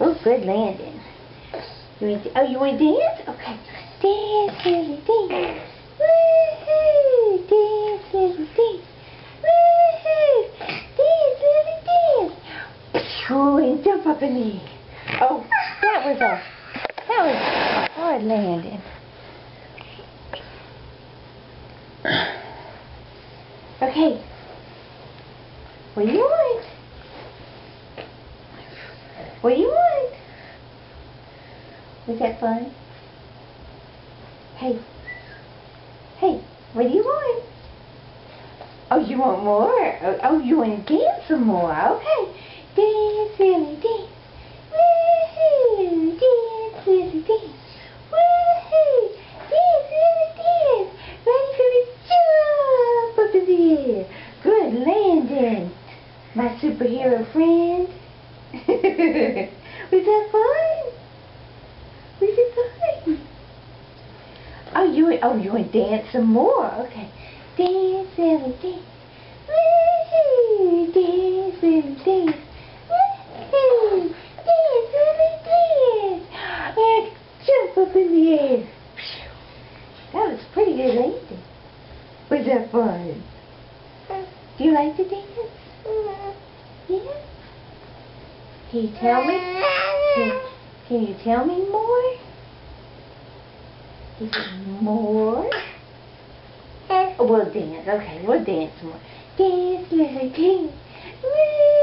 Oh, good landing. You want to dance? Okay. Dance, Lily, dance. Woo-hoo! Dance, Lily, dance. Woo-hoo! Dance, Lily, dance. Phew, and jump up in the air. Oh, that was a hard landing. Okay. What do you want? What do you want? Was that fun? Hey. Hey, what do you want? Oh, you want more? Oh, you want to dance some more? Okay. Dance, Lily, dance. Woo-hoo! Dance, Lily, dance. Woo-hoo! Dance, Lily, dance. Ready for me? Jump up in the air. Good landing, my superhero friend. Was that fun? Was it fun? Oh, you want to dance some more? Okay. Dance, Lily, dance. Woo-hoo! Dance, Lily, dance. Woo-hoo! Dance, Lily, dance. And jump up in the air. That was pretty good landing. Was that fun? Do you like to dance? Yeah? Can you tell me? Can you tell me more? Is it more? Oh, we'll dance. Okay, we'll dance more. Dance, Lily, dance. Woo!